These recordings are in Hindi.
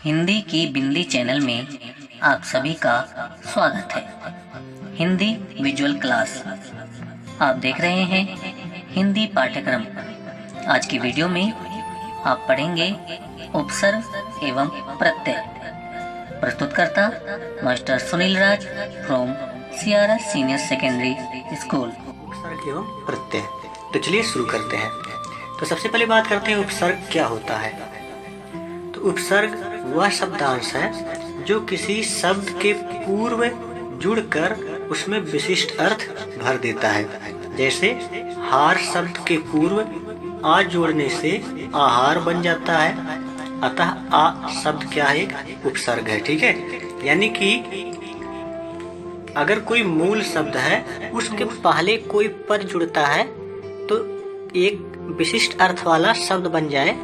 हिंदी की बिंदी चैनल में आप सभी का स्वागत है। हिंदी विजुअल क्लास आप देख रहे हैं हिंदी पाठ्यक्रम। आज की वीडियो में आप पढ़ेंगे उपसर्ग एवं प्रत्यय। प्रस्तुतकर्ता master Sunil Raj from CRS senior secondary school. उपसर्ग एवं प्रत्यय। तो चलिए शुरू करते हैं। तो सबसे पहले बात करते हैं उपसर्ग क्या होता है। तो उपसर्ग वह शब्दांश है जो किसी शब्द के पूर्व जुड़कर उसमें विशिष्ट अर्थ भर देता है। जैसे हार शब्द के पूर्व आ जोड़ने से आहार बन जाता है, अतः आ शब्द क्या है, एक उपसर्ग है। ठीक है, यानी कि अगर कोई मूल शब्द है उसके पहले कोई पद जुड़ता है तो एक विशिष्ट अर्थ वाला शब्द बन जाए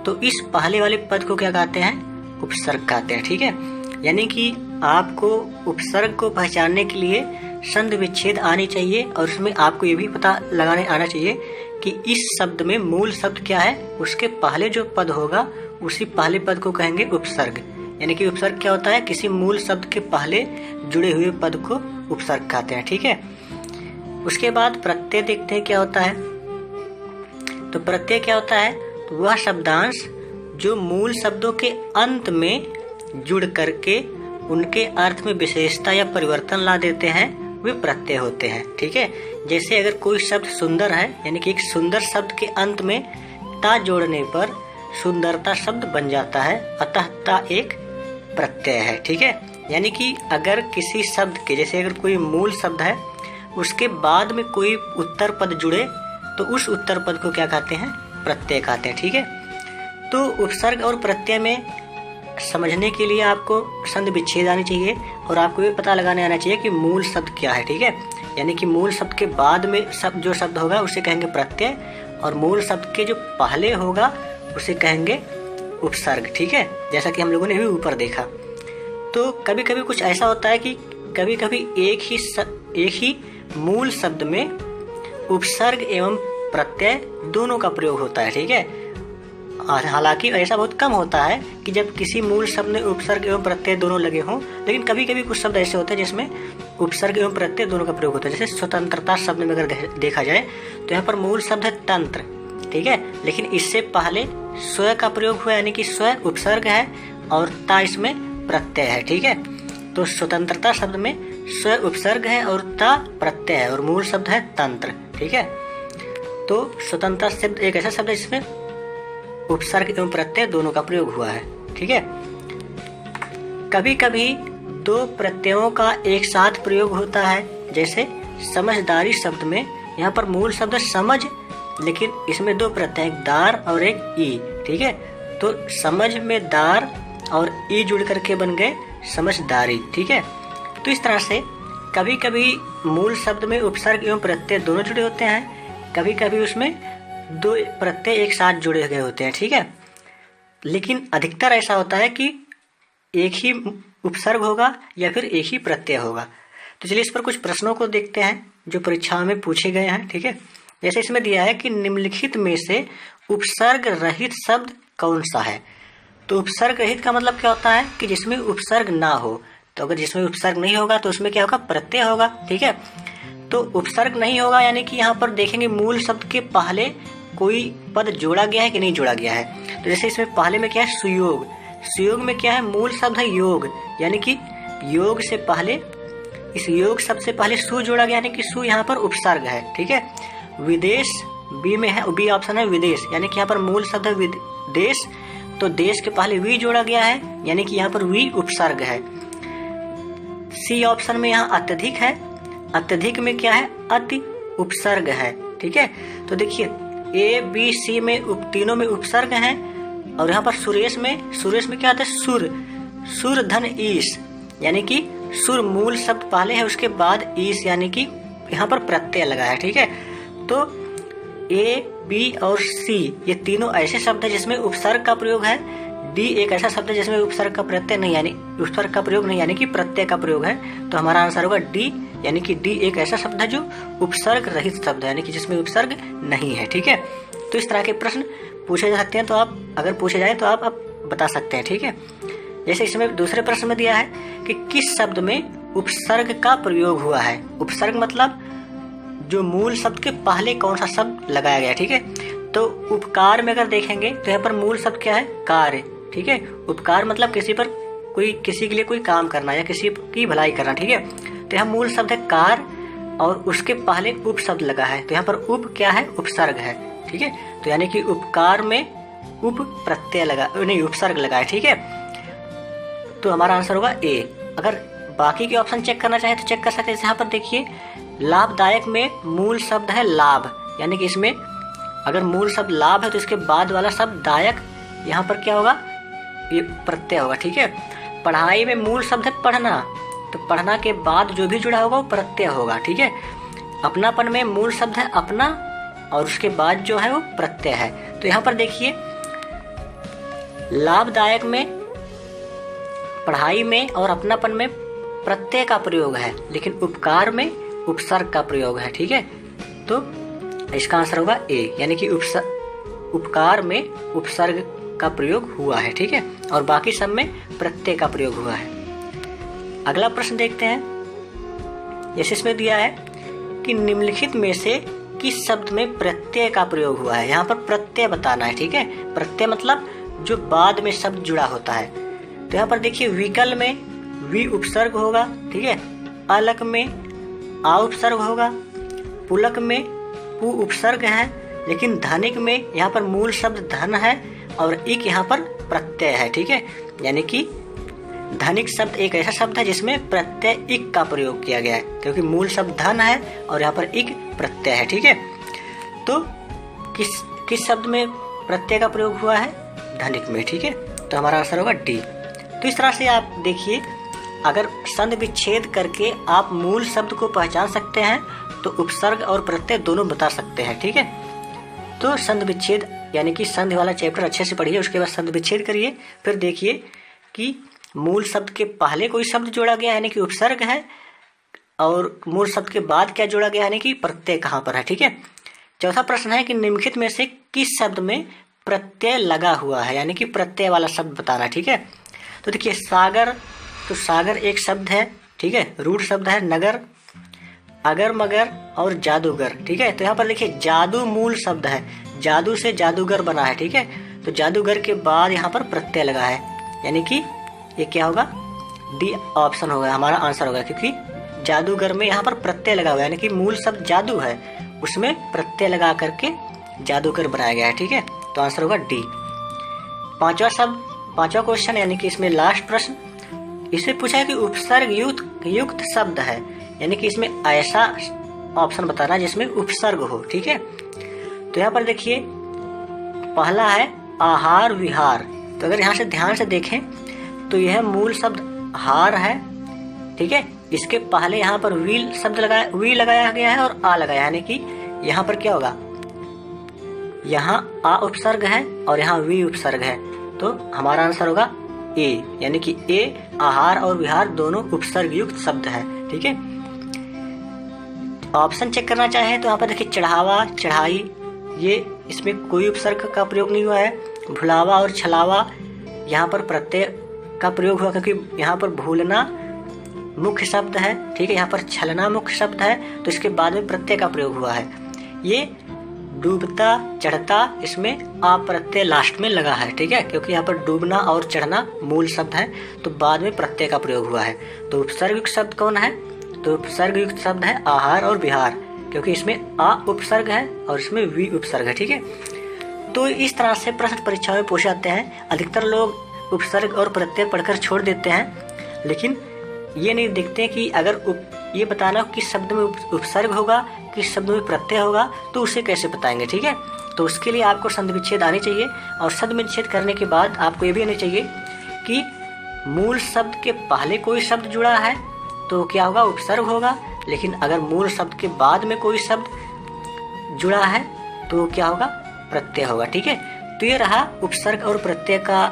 तो इस पहले वाले पद को क्या कहते हैं, उपसर्ग कहते हैं। ठीक है, यानी कि आपको उपसर्ग को पहचानने के लिए संधि विच्छेद आनी चाहिए और उसमें आपको ये भी पता लगाने आना चाहिए कि इस शब्द में मूल शब्द क्या है, उसके पहले जो पद होगा उसी पहले पद को कहेंगे उपसर्ग। यानी कि उपसर्ग क्या होता है, किसी मूल शब्द के पहले जुड़े हुए पद को उपसर्ग कहते हैं। ठीक है, उसके बाद प्रत्यय देखते हैं क्या होता है। तो प्रत्यय क्या होता है, तो वह शब्दांश जो मूल शब्दों के अंत में जुड़ करके उनके अर्थ में विशेषता या परिवर्तन ला देते हैं, वे प्रत्यय होते हैं। ठीक है, जैसे अगर कोई शब्द सुंदर है, यानी कि एक सुंदर शब्द के अंत में ता जोड़ने पर सुंदरता शब्द बन जाता है, अतः ता एक प्रत्यय है। ठीक है, यानी कि अगर किसी शब्द के, जैसे अगर कोई मूल शब्द है उसके बाद में कोई उत्तर पद जुड़े तो उस उत्तर पद को क्या कहते हैं, प्रत्यय कहते हैं। ठीक है, तो उपसर्ग और प्रत्यय में समझने के लिए आपको संधि विच्छेद आनी चाहिए और आपको ये पता लगाने आना चाहिए कि मूल शब्द क्या है। ठीक है, यानी कि मूल शब्द के बाद में जो शब्द होगा उसे कहेंगे प्रत्यय और मूल शब्द के जो पहले होगा उसे कहेंगे उपसर्ग। ठीक है, जैसा कि हम लोगों ने भी ऊपर देखा। तो कभी कभी कुछ ऐसा होता है कि कभी कभी एक ही मूल शब्द में उपसर्ग एवं प्रत्यय दोनों का प्रयोग होता है। ठीक है, हालांकि ऐसा बहुत कम होता है कि जब किसी मूल शब्द में उपसर्ग एवं प्रत्यय दोनों लगे हों, लेकिन कभी कभी कुछ शब्द ऐसे होते हैं जिसमें उपसर्ग एवं प्रत्यय दोनों का प्रयोग होता है। जैसे स्वतंत्रता शब्द में अगर देखा जाए तो यहाँ पर मूल शब्द है तंत्र। ठीक है, लेकिन इससे पहले स्व का प्रयोग हुआ, यानी कि स्व उपसर्ग है और ता इसमें प्रत्यय है। ठीक है, तो स्वतंत्रता शब्द में स्व उपसर्ग है और ता प्रत्यय है और मूल शब्द है तंत्र। ठीक है, तो स्वतंत्रता शब्द एक ऐसा शब्द है जिसमें उपसर्ग एवं प्रत्यय दोनों का प्रयोग हुआ है। ठीक है, कभी कभी दो प्रत्ययों का एक साथ प्रयोग होता है। जैसे समझदारी शब्द में यहाँ पर मूल शब्द समझ, लेकिन इसमें दो प्रत्यय, एक दार और एक ई। ठीक है, तो समझ में दार और ई जुड़ करके बन गए समझदारी। ठीक है, तो इस तरह से कभी कभी मूल शब्द में उपसर्ग एवं प्रत्यय दोनों जुड़े होते हैं, कभी कभी उसमें दो प्रत्यय एक साथ जुड़े गए होते हैं। ठीक है, लेकिन अधिकतर ऐसा होता है कि एक ही उपसर्ग होगा या फिर एक ही प्रत्यय होगा। तो चलिए इस पर कुछ प्रश्नों को देखते हैं जो परीक्षाओं में पूछे गए हैं। ठीक है, जैसे इसमें दिया है कि निम्नलिखित में से उपसर्ग रहित शब्द कौन सा है। तो उपसर्ग रहित का मतलब क्या होता है कि जिसमें उपसर्ग ना हो। तो अगर जिसमें उपसर्ग नहीं होगा तो उसमें क्या होगा, प्रत्यय होगा। ठीक है, तो उपसर्ग नहीं होगा यानी कि यहाँ पर देखेंगे मूल शब्द के पहले कोई पद जोड़ा गया है कि नहीं जोड़ा गया है। तो जैसे इसमें पहले में क्या है, सुयोग। सुयोग में क्या है, मूल शब्द है योग, यानी कि योग से पहले, इस योग शब्द से पहले सु जोड़ा गया, यानी कि सु यहाँ पर उपसर्ग है। ठीक है, विदेश बी में है, बी ऑप्शन है विदेश, यानी कि यहाँ पर मूल शब्द है विदेश, तो देश के पहले वी जोड़ा गया है, यानी कि यहाँ पर वी उपसर्ग है। सी ऑप्शन में यहाँ अत्यधिक है, अत्यधिक में क्या है, अति उपसर्ग है। ठीक है, तो देखिए ए बी सी में तीनों में उपसर्ग हैं और यहाँ पर सुरेश में क्या आता है, सुर, सुर धन ईश, यानी कि सुर मूल शब्द पहले है, उसके बाद ईश यानी कि यहाँ पर प्रत्यय लगा है। ठीक है, तो ए बी और सी ये तीनों ऐसे शब्द है जिसमें उपसर्ग का प्रयोग है। डी एक ऐसा शब्द है जिसमें उपसर्ग का प्रत्यय नहीं, यानी उपसर्ग का प्रयोग नहीं, यानी कि प्रत्यय का प्रयोग है। तो हमारा आंसर होगा डी, यानी कि डी एक ऐसा शब्द है जो उपसर्ग रहित शब्द है, यानी कि जिसमें उपसर्ग नहीं है। ठीक है, तो इस तरह के प्रश्न पूछे जा सकते हैं, तो आप अगर पूछे जाए तो आप बता सकते हैं। ठीक है, जैसे इसमें दूसरे प्रश्न में दिया है कि किस शब्द में उपसर्ग का प्रयोग हुआ है। उपसर्ग मतलब जो मूल शब्द के पहले कौन सा शब्द लगाया गया, ठीक है। तो उपकार में अगर देखेंगे तो यहाँ पर मूल शब्द क्या है, कार्य, ठीक है। उपकार मतलब किसी के लिए कोई काम करना या किसी की भलाई करना, ठीक है। तो यहाँ मूल शब्द है कार और उसके पहले उप शब्द लगा है, तो यहाँ पर उप क्या है, उपसर्ग है, ठीक है। तो यानी कि उपकार में उप प्रत्यय लगा, नहीं उपसर्ग लगा है, ठीक है। तो हमारा आंसर होगा ए। अगर बाकी के ऑप्शन चेक करना चाहे तो चेक कर सकते हैं। यहाँ पर देखिए लाभदायक में मूल शब्द है लाभ, यानी कि इसमें अगर मूल शब्द लाभ है तो इसके बाद वाला शब्द दायक, यहाँ पर क्या होगा, ये प्रत्यय होगा, ठीक है। पढ़ाई में मूल शब्द है पढ़ना, तो पढ़ना के बाद जो भी जुड़ा होगा वो प्रत्यय होगा, ठीक है। अपनापन में मूल शब्द है अपना और उसके बाद जो है वो प्रत्यय है। तो यहाँ पर देखिए लाभदायक में, पढ़ाई में और अपनापन में प्रत्यय का प्रयोग है, लेकिन उपकार में उपसर्ग का प्रयोग है, ठीक है। तो इसका आंसर होगा ए, यानी कि उपकार में उपसर्ग का प्रयोग हुआ है, ठीक है, और बाकी सब में प्रत्यय का प्रयोग हुआ है। अगला प्रश्न देखते हैं। जैसे इसमें दिया है कि निम्नलिखित में से किस शब्द में प्रत्यय का प्रयोग हुआ है। यहाँ पर प्रत्यय बताना है, ठीक है। प्रत्यय मतलब जो बाद में शब्द जुड़ा होता है। तो यहाँ पर देखिए विकल में वी उपसर्ग होगा, ठीक है। अलक में आ उपसर्ग होगा, पुलक में पु उपसर्ग है, लेकिन धनिक में यहाँ पर मूल शब्द धन है और इक यहाँ पर प्रत्यय है, ठीक है। यानी कि धनिक शब्द एक ऐसा शब्द है जिसमें प्रत्यय इक का प्रयोग किया गया है, क्योंकि मूल शब्द धन है और यहाँ पर इक प्रत्यय है, ठीक है। तो किस शब्द में प्रत्यय का प्रयोग हुआ है, धनिक में, ठीक है। तो हमारा आंसर होगा डी। तो इस तरह से आप देखिए अगर संधि विच्छेद करके आप मूल शब्द को पहचान सकते हैं तो उपसर्ग और प्रत्यय दोनों बता सकते हैं, ठीक है। तो संधि विच्छेद यानी कि संधि वाला चैप्टर अच्छे से पढ़िए, उसके बाद संधि विच्छेद करिए, फिर देखिए कि मूल शब्द के पहले कोई शब्द जोड़ा गया यानी कि उपसर्ग है और मूल शब्द के बाद क्या जोड़ा गया यानी कि प्रत्यय कहाँ पर है, ठीक है। चौथा प्रश्न है कि निम्नलिखित में से किस शब्द में प्रत्यय लगा हुआ है, यानी कि प्रत्यय वाला शब्द बताना, ठीक है। तो देखिए सागर, तो सागर एक शब्द है, ठीक है, रूढ़ शब्द है। नगर, अगर मगर और जादूगर, ठीक है। तो यहाँ पर देखिए जादू मूल शब्द है, जादू से जादूगर बना है, ठीक है। तो जादूगर के बाद यहाँ पर प्रत्यय लगा है, यानी कि ये क्या होगा, डी ऑप्शन होगा हमारा आंसर होगा, क्योंकि जादूगर में यहाँ पर प्रत्यय लगा हुआ है, यानी कि मूल शब्द जादू है उसमें प्रत्यय लगा करके जादूगर बनाया गया है, ठीक है। तो आंसर होगा डी। पांचवा क्वेश्चन यानी कि इसमें लास्ट प्रश्न, इसमें पूछा है कि उपसर्ग युक्त शब्द है, यानी कि इसमें ऐसा ऑप्शन बताना जिसमें उपसर्ग हो, ठीक है। तो यहाँ पर देखिए पहला है आहार विहार। तो अगर यहाँ से ध्यान से देखें तो यह मूल शब्द हार है, ठीक है। इसके पहले यहाँ पर वी लगाया गया है और आ लगाया, यानी कि यहाँ पर क्या होगा, यहाँ आ उपसर्ग है और यहाँ वी उपसर्ग है। तो हमारा आंसर होगा ए, यानी कि ए आहार और विहार दोनों उपसर्ग युक्त शब्द है, ठीक है। ऑप्शन चेक करना चाहे तो यहाँ पर देखिए चढ़ावा, चढ़ाई, ये इसमें कोई उपसर्ग का प्रयोग नहीं हुआ है। भुलावा और छलावा यहाँ पर प्रत्यय का प्रयोग हुआ, क्योंकि यहाँ पर भूलना मुख्य शब्द है, ठीक है। यहाँ पर छलना मुख्य शब्द है, तो इसके बाद में प्रत्यय का प्रयोग हुआ है। ये डूबता चढ़ता, इसमें आ प्रत्यय लास्ट में लगा है, ठीक है, क्योंकि यहाँ पर डूबना और चढ़ना मूल शब्द है, तो बाद में प्रत्यय का प्रयोग हुआ है। तो उपसर्ग युक्त शब्द कौन है, तो उपसर्ग युक्त शब्द है आहार और विहार, क्योंकि इसमें आ उपसर्ग है और इसमें वी उपसर्ग है, ठीक है। तो इस तरह से प्रश्न परीक्षा में पूछे जाते हैं। अधिकतर लोग उपसर्ग और प्रत्यय पढ़कर छोड़ देते हैं, लेकिन ये नहीं देखते कि अगर ये बताना किस शब्द में उपसर्ग होगा, किस शब्द में प्रत्यय होगा, तो उसे कैसे बताएंगे, ठीक है। तो उसके लिए आपको संधि विच्छेद आनी चाहिए, और संधि विच्छेद करने के बाद आपको ये भी आनी चाहिए कि मूल शब्द के पहले कोई शब्द जुड़ा है तो क्या होगा, उपसर्ग होगा, लेकिन अगर मूल शब्द के बाद में कोई शब्द जुड़ा है तो क्या होगा, प्रत्यय होगा, ठीक है। तो ये रहा उपसर्ग और प्रत्यय का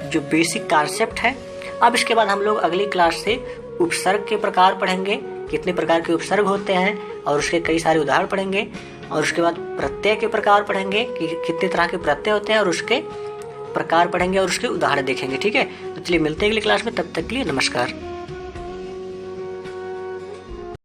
जो बेसिक कॉन्सेप्ट है। अब इसके बाद हम लोग अगली क्लास से उपसर्ग के प्रकार पढ़ेंगे, कितने प्रकार के उपसर्ग होते हैं और उसके कई सारे उदाहरण पढ़ेंगे, और उसके बाद प्रत्यय के प्रकार पढ़ेंगे कि कितने तरह के प्रत्यय होते हैं और उसके प्रकार पढ़ेंगे और उसके उदाहरण देखेंगे। ठीक है, तो चलिए मिलते हैं अगली क्लास में, तब तक के लिए नमस्कार।